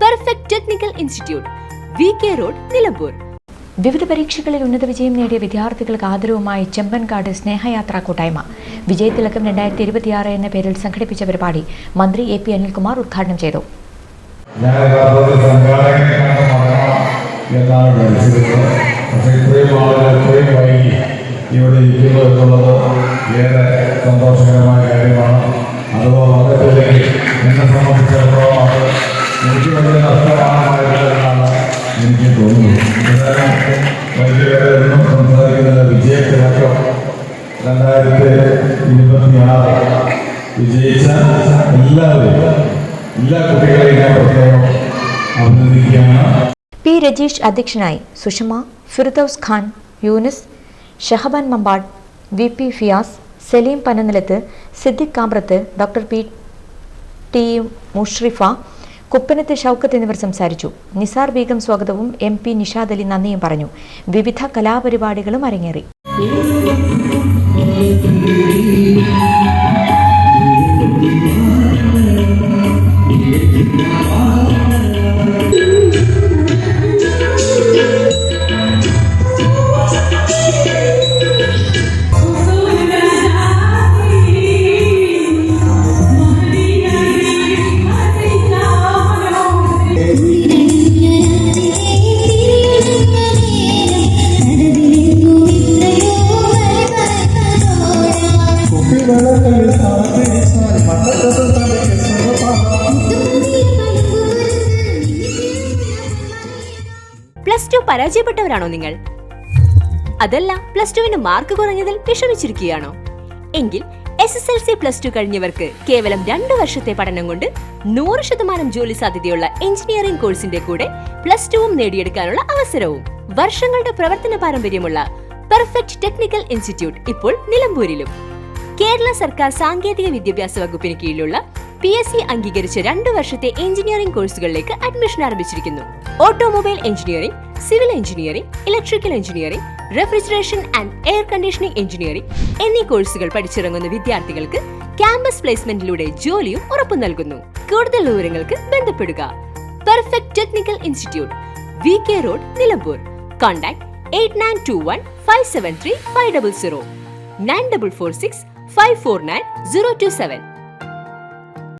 Perfect technical institute, VK road, Nilambur. വിവിധ പരീക്ഷകളിൽ ഉന്നത വിജയം നേടിയ വിദ്യാർത്ഥികൾക്ക് ആദരവുമായി ചെമ്പൻകാട് സ്നേഹയാത്രാ കൂട്ടായ്മ വിജയതിലകം 2026 എന്ന പേരിൽ സംഘടിപ്പിച്ച പരിപാടി മന്ത്രി AP അനിൽകുമാർ ഉദ്ഘാടനം ചെയ്തു. ഇവിടെ ഇരിക്കുന്നു എന്നുള്ളത് ഏറെ സന്തോഷകരമായ കാര്യമാണ്. അതുപോലെ എന്നെ സംബന്ധിച്ചിടത്തോളം അത് എനിക്ക് വലിയ നഷ്ടമാണെന്നാണ് എനിക്ക് തോന്നുന്നത്. വൈകിട്ട് എന്നും സംസാരിക്കുന്ന വിജയത്തിലക്കം 2026 വിജയിച്ച എല്ലാവരും എല്ലാ കുട്ടികളെയും ഞാൻ പ്രത്യേകം അഭിനന്ദിക്കുകയാണ്. P. രജീഷ് അധ്യക്ഷനായി. Sushama, Firdous Khan, Younis, Shahban Mampad, VP Fiyas, Saleem Pananilath, Siddique Kambrath, doctor P. Mushrifa, Kuppanath Shoukath എന്നിവർ സംസാരിച്ചു. നിസാർ ബീഗം സ്വാഗതവും MP നിഷാദ് അലി നന്ദിയും പറഞ്ഞു. വിവിധ കലാപരിപാടികളും അരങ്ങേറി. +2 പരാജയപ്പെട്ടവരാണോ നിങ്ങൾ? അതല്ല +2 മാർക്ക് കുറഞ്ഞതിൽ വിഷമിച്ചിരിക്കുകയാണോ? എങ്കിൽ SSLC +2 കഴിഞ്ഞവർക്ക് കേവലം 2 വർഷത്തെ പഠനം കൊണ്ട് 100% ജോലി സാധ്യതയുള്ള എഞ്ചിനീയറിംഗ് കോഴ്സിന്റെ കൂടെ +2 നേടിയെടുക്കാനുള്ള അവസരവും. വർഷങ്ങളുടെ പ്രവർത്തന പാരമ്പര്യമുള്ള പെർഫെക്റ്റ് ടെക്നിക്കൽ ഇൻസ്റ്റിറ്റ്യൂട്ട് ഇപ്പോൾ നിലമ്പൂരിലും. കേരള സർക്കാർ സാങ്കേതിക വിദ്യാഭ്യാസ വകുപ്പിന് കീഴിലുള്ള PSC അംഗീകരിച്ച 2 വർഷത്തെ എഞ്ചിനീയറിംഗ് കോഴ്സുകളിലേക്ക് അഡ്മിഷൻ ആരംഭിച്ചിരിക്കുന്നു. Automobile engineering, civil engineering, electrical engineering, refrigeration and air conditioning engineering എന്നീ കോഴ്സുകൾ പഠിച്ചിറങ്ങുന്ന വിദ്യാർത്ഥികൾക്ക് ക്യാമ്പസ് പ്ലേസ്മെന്റിലൂടെ ജോലിയും ഉറപ്പു നൽകുന്നു. കൂടുതൽ വിവരങ്ങൾക്ക് ബന്ധപ്പെടുക. Perfect technical institute, VK road, Nilambur. Contact 8921 573 500 9446 549 027.